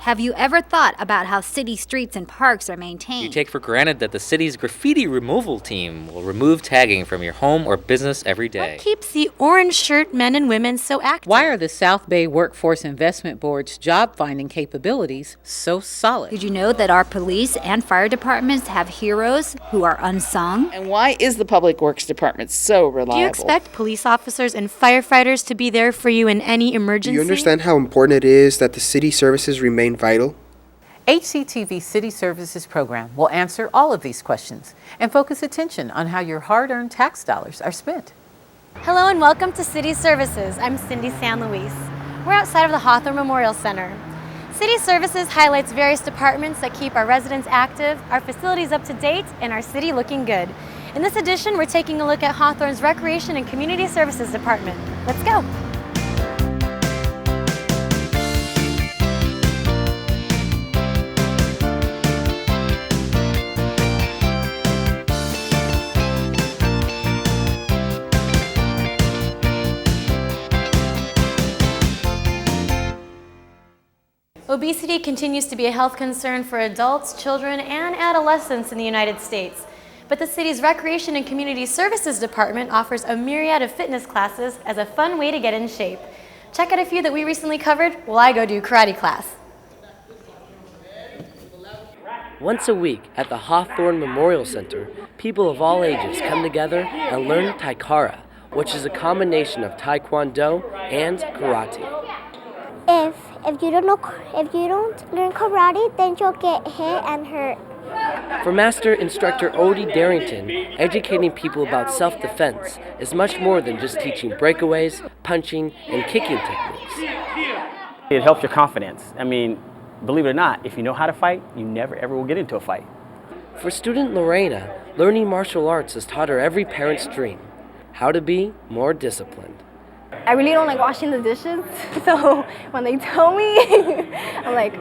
Have you ever thought about how city streets and parks are maintained? You take for granted that the city's graffiti removal team will remove tagging from your home or business every day. What keeps the orange shirt men and women so active? Why are the South Bay Workforce Investment Board's job-finding capabilities so solid? Did you know that our police and fire departments have heroes who are unsung? And why is the Public Works Department so reliable? Do you expect police officers and firefighters to be there for you in any emergency? Do you understand how important it is that the city services remain vital? HCTV City Services program will answer all of these questions and focus attention on how your hard-earned tax dollars are spent. Hello and welcome to City Services. I'm Cindy San Luis. We're outside of the Hawthorne Memorial Center. City Services highlights various departments that keep our residents active, our facilities up to date, and our city looking good. In this edition, we're taking a look at Hawthorne's Recreation and Community Services Department. Let's go. Obesity continues to be a health concern for adults, children, and adolescents in the United States. But the city's Recreation and Community Services Department offers a myriad of fitness classes as a fun way to get in shape. Check out a few that we recently covered while I go do karate class. Once a week at the Hawthorne Memorial Center, people of all ages come together and learn Taikara, which is a combination of Taekwondo and karate. If you don't learn karate, then you'll get hit and hurt. For Master Instructor Odie Darrington, educating people about self-defense is much more than just teaching breakaways, punching, and kicking techniques. It helps your confidence. I mean, believe it or not, if you know how to fight, you never ever will get into a fight. For student Lorena, learning martial arts has taught her every parent's dream: how to be more disciplined. I really don't like washing the dishes, so when they tell me, I'm like,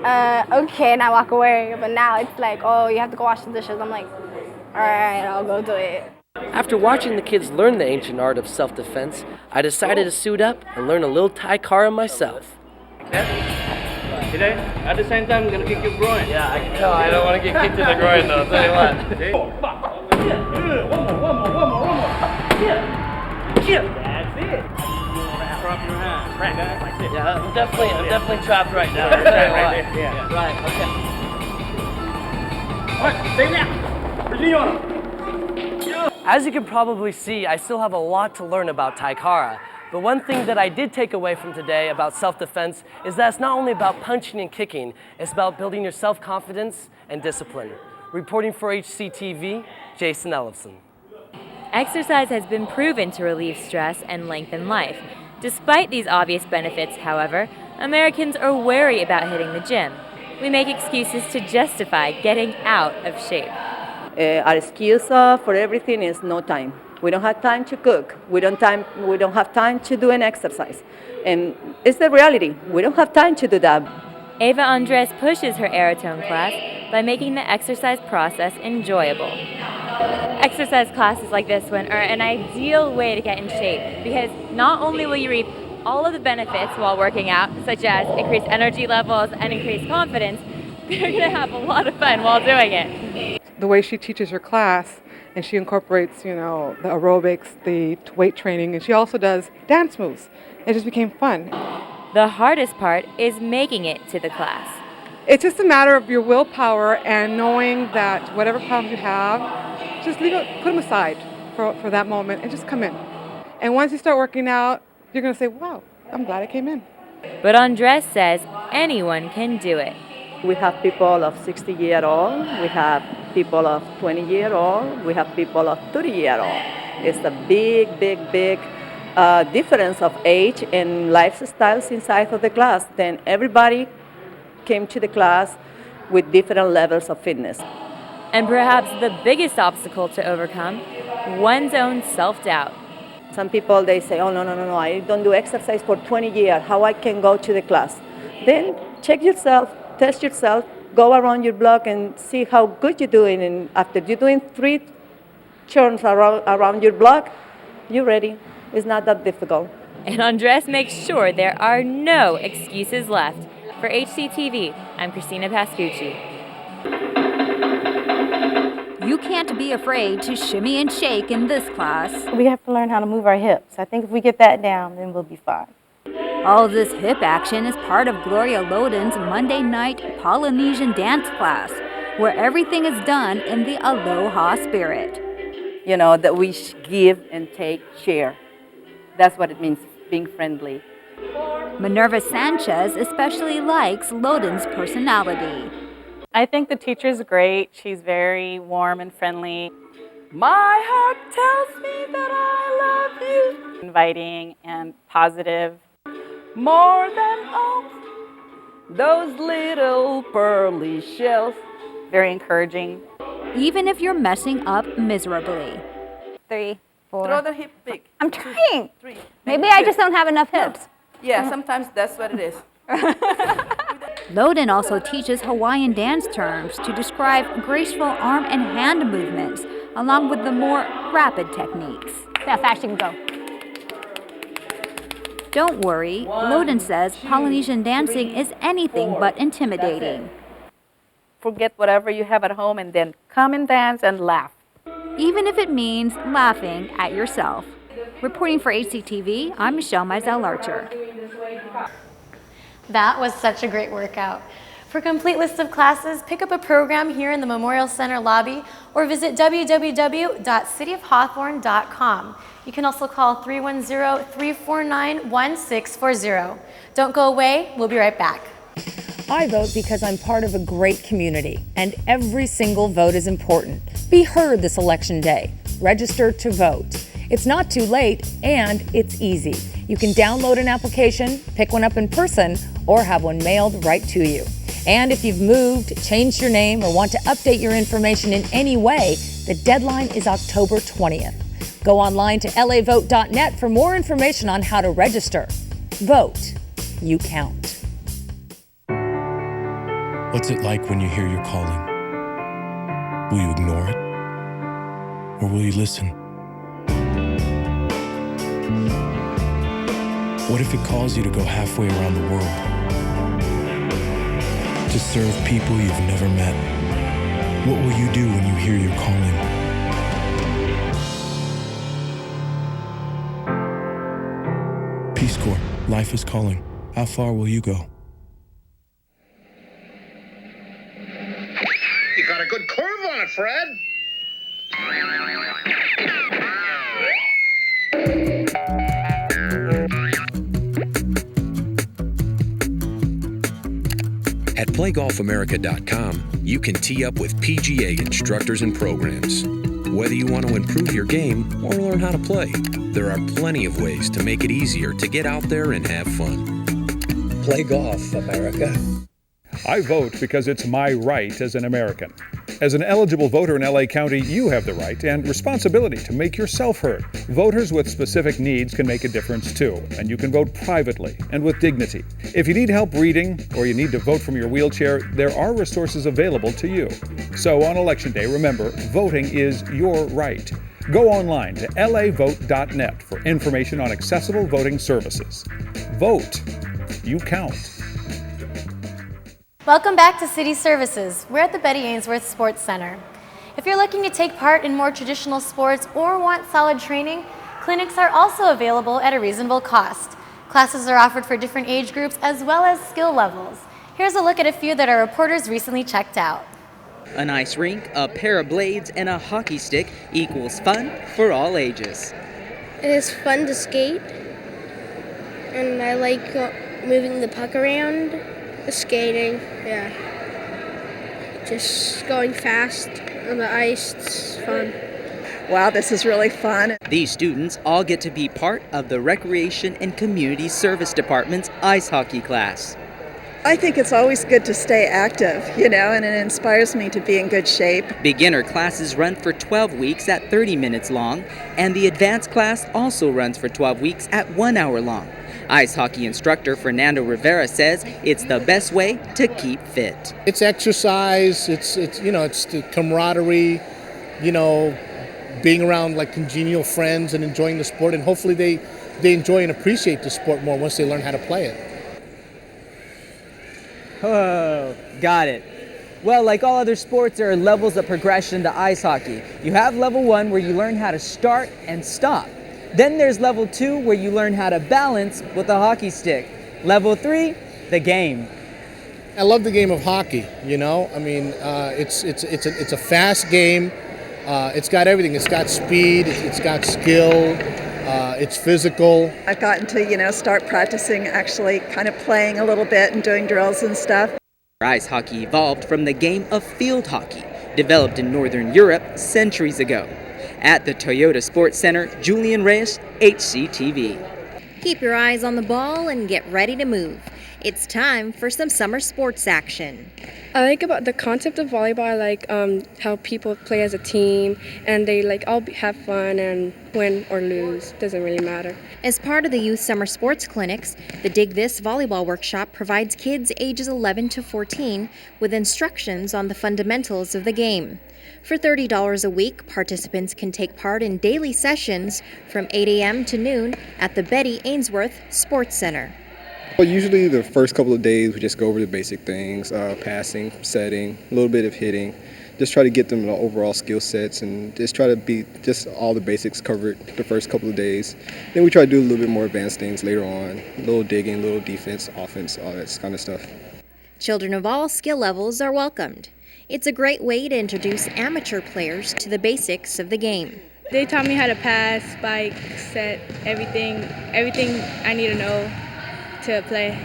okay, and I walk away. But now it's like, oh, you have to go wash the dishes. I'm like, all right, I'll go do it. After watching the kids learn the ancient art of self-defense, I decided to suit up and learn a little Taikara myself. Today, at the same time, I'm gonna kick your groin. Yeah, I can tell. I don't want to get kicked in the groin though. I'll tell you what. One more. That's it. Drop your hand. Right like this. Yeah, I'm definitely trapped right now. Right there. Yeah. Right, okay. All right, stay now. Put your knee on him. As you can probably see, I still have a lot to learn about Taikara. But one thing that I did take away from today about self-defense is that it's not only about punching and kicking, it's about building your self-confidence and discipline. Reporting for HCTV, Jason Ellison. Exercise has been proven to relieve stress and lengthen life. Despite these obvious benefits, however, Americans are wary about hitting the gym. We make excuses to justify getting out of shape. Our excuse for everything is no time. We don't have time to cook. We don't have time to do an exercise. And it's the reality. We don't have time to do that. Ava Andres pushes her aerotone class by making the exercise process enjoyable. Exercise classes like this one are an ideal way to get in shape because not only will you reap all of the benefits while working out, such as increased energy levels and increased confidence, but you're going to have a lot of fun while doing it. The way she teaches her class, and she incorporates, the aerobics, the weight training, and she also does dance moves. It just became fun. The hardest part is making it to the class. It's just a matter of your willpower and knowing that whatever problems you have, just put them aside for that moment and just come in. And once you start working out, you're going to say, wow, I'm glad I came in. But Andres says anyone can do it. We have people of 60-year-old, we have people of 20-year-old, we have people of 30-year-old. It's a big difference of age and lifestyles inside of the class. Then everybody came to the class with different levels of fitness. And perhaps the biggest obstacle to overcome, one's own self-doubt. Some people, they say, oh, no, I don't do exercise for 20 years. How I can go to the class? Then check yourself, test yourself, go around your block and see how good you're doing. And after you're doing 3 turns around your block, you're ready. It's not that difficult. And Andres makes sure there are no excuses left. For HCTV, I'm Christina Pascucci. You can't be afraid to shimmy and shake in this class. We have to learn how to move our hips. I think if we get that down, then we'll be fine. All this hip action is part of Gloria Loden's Monday night Polynesian dance class, where everything is done in the aloha spirit. You know, that we give and take, share. That's what it means, being friendly. Minerva Sanchez especially likes Loden's personality. I think the teacher's great. She's very warm and friendly. My heart tells me that I love you. Inviting and positive. More than all those little pearly shells. Very encouraging. Even if you're messing up miserably. 3, 4. Throw the hip big. I'm trying. 3. Maybe I just don't have enough hips. Yeah, sometimes that's what it is. Loden also teaches Hawaiian dance terms to describe graceful arm and hand movements, along with the more rapid techniques. See how fast you can go. Don't worry, Loden says Polynesian dancing is anything but intimidating. Forget whatever you have at home and then come and dance and laugh. Even if it means laughing at yourself. Reporting for HCTV, I'm Michelle Mizell-Archer. That was such a great workout. For a complete list of classes, pick up a program here in the Memorial Center lobby or visit www.cityofhawthorne.com. You can also call 310-349-1640. Don't go away, we'll be right back. I vote because I'm part of a great community, and every single vote is important. Be heard this election day. Register to vote. It's not too late, and it's easy. You can download an application, pick one up in person, or have one mailed right to you. And if you've moved, changed your name, or want to update your information in any way, the deadline is October 20th. Go online to lavote.net for more information on how to register. Vote. You count. What's it like when you hear your calling? Will you ignore it? Or will you listen? What if it calls you to go halfway around the world? To serve people you've never met? What will you do when you hear your calling? Peace Corps, life is calling. How far will you go? You got a good curve on it, Fred. At PlayGolfAmerica.com, you can tee up with PGA instructors and programs. Whether you want to improve your game or learn how to play, there are plenty of ways to make it easier to get out there and have fun. Play golf, America. I vote because it's my right as an American. As an eligible voter in LA County, you have the right and responsibility to make yourself heard. Voters with specific needs can make a difference too, and you can vote privately and with dignity. If you need help reading or you need to vote from your wheelchair, there are resources available to you. So on Election Day, remember, voting is your right. Go online to lavote.net for information on accessible voting services. Vote. You count. Welcome back to City Services. We're at the Betty Ainsworth Sports Center. If you're looking to take part in more traditional sports or want solid training, clinics are also available at a reasonable cost. Classes are offered for different age groups as well as skill levels. Here's a look at a few that our reporters recently checked out. An ice rink, a pair of blades, and a hockey stick equals fun for all ages. It is fun to skate, and I like moving the puck around. Skating, yeah. Just going fast on the ice, it's fun. Wow, this is really fun. These students all get to be part of the Recreation and Community Service Department's ice hockey class. I think it's always good to stay active, and it inspires me to be in good shape. Beginner classes run for 12 weeks at 30 minutes long, and the advanced class also runs for 12 weeks at 1 hour long. Ice hockey instructor Fernando Rivera says it's the best way to keep fit. It's exercise, it's the camaraderie, being around like congenial friends and enjoying the sport, and hopefully they enjoy and appreciate the sport more once they learn how to play it. Oh, got it. Well, like all other sports, there are levels of progression to ice hockey. You have level 1 where you learn how to start and stop. Then there's level 2 where you learn how to balance with a hockey stick. Level 3, the game. I love the game of hockey. You know, I mean, it's a fast game. It's got everything. It's got speed. It's got skill. It's physical. I've gotten to, start practicing, actually kind of playing a little bit and doing drills and stuff. Ice hockey evolved from the game of field hockey, developed in Northern Europe centuries ago. At the Toyota Sports Center, Julian Reyes, HCTV. Keep your eyes on the ball and get ready to move. It's time for some summer sports action. I like about the concept of volleyball. I like how people play as a team and they all have fun, and win or lose, doesn't really matter. As part of the youth summer sports clinics, the Dig This volleyball workshop provides kids ages 11 to 14 with instructions on the fundamentals of the game. For $30 a week, participants can take part in daily sessions from 8 a.m. to noon at the Betty Ainsworth Sports Center. Well, usually the first couple of days we just go over the basic things, passing, setting, a little bit of hitting, just try to get them the overall skill sets and just try to be just all the basics covered the first couple of days. Then we try to do a little bit more advanced things later on, a little digging, a little defense, offense, all that kind of stuff. Children of all skill levels are welcomed. It's a great way to introduce amateur players to the basics of the game. They taught me how to pass, spike, set, everything I need to know to play.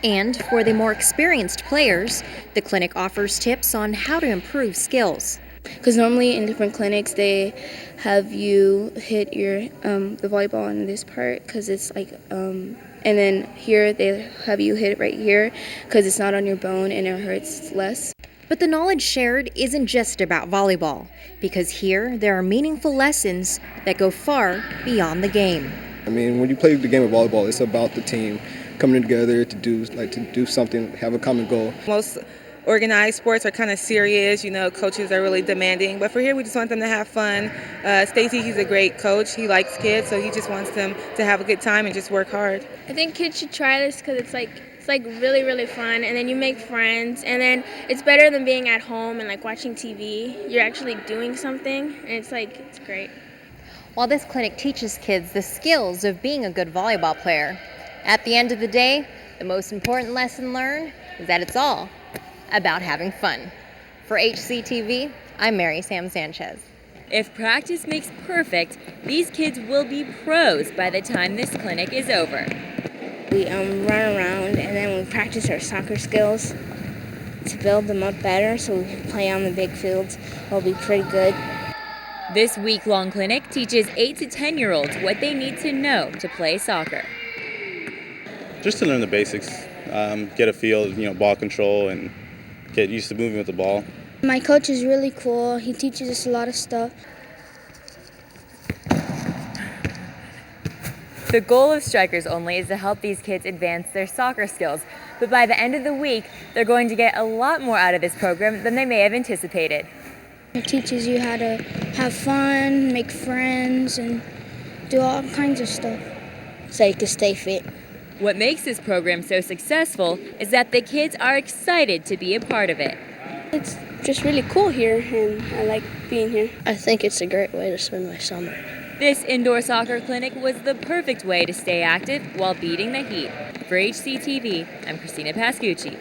And for the more experienced players, the clinic offers tips on how to improve skills. Because normally in different clinics they have you hit your the volleyball in this part because it's and then here they have you hit it right here because it's not on your bone and it hurts less. But the knowledge shared isn't just about volleyball, because here there are meaningful lessons that go far beyond the game. I mean, when you play the game of volleyball, it's about the team coming together to do something, have a common goal. Most organized sports are kind of serious, coaches are really demanding, but for here we just want them to have fun. Stacy, he's a great coach. He likes kids, so he just wants them to have a good time and just work hard. I think kids should try this because it's really, really fun, and then you make friends, and then it's better than being at home and watching TV. You're actually doing something, and it's great. While this clinic teaches kids the skills of being a good volleyball player, at the end of the day, the most important lesson learned is that it's all about having fun. For HCTV, I'm Mary Sam Sanchez. If practice makes perfect, these kids will be pros by the time this clinic is over. We run around and then we practice our soccer skills to build them up better so we can play on the big fields. We'll be pretty good. This week-long clinic teaches 8 to 10-year-olds what they need to know to play soccer. Just to learn the basics, get a feel of ball control and get used to moving with the ball. My coach is really cool. He teaches us a lot of stuff. The goal of Strikers Only is to help these kids advance their soccer skills, but by the end of the week, they're going to get a lot more out of this program than they may have anticipated. It teaches you how to have fun, make friends, and do all kinds of stuff so you can stay fit. What makes this program so successful is that the kids are excited to be a part of it. It's just really cool here, and I like being here. I think it's a great way to spend my summer. This indoor soccer clinic was the perfect way to stay active while beating the heat. For HCTV, I'm Christina Pascucci.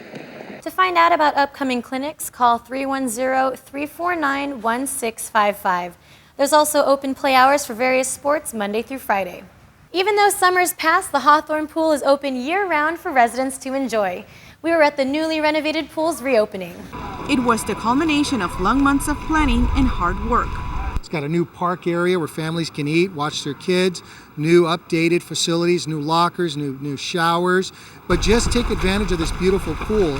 To find out about upcoming clinics, call 310-349-1655. There's also open play hours for various sports Monday through Friday. Even though summer's past, the Hawthorne pool is open year-round for residents to enjoy. We were at the newly renovated pool's reopening. It was the culmination of long months of planning and hard work. It's got a new park area where families can eat, watch their kids, new updated facilities, new lockers, new showers. But just take advantage of this beautiful pool.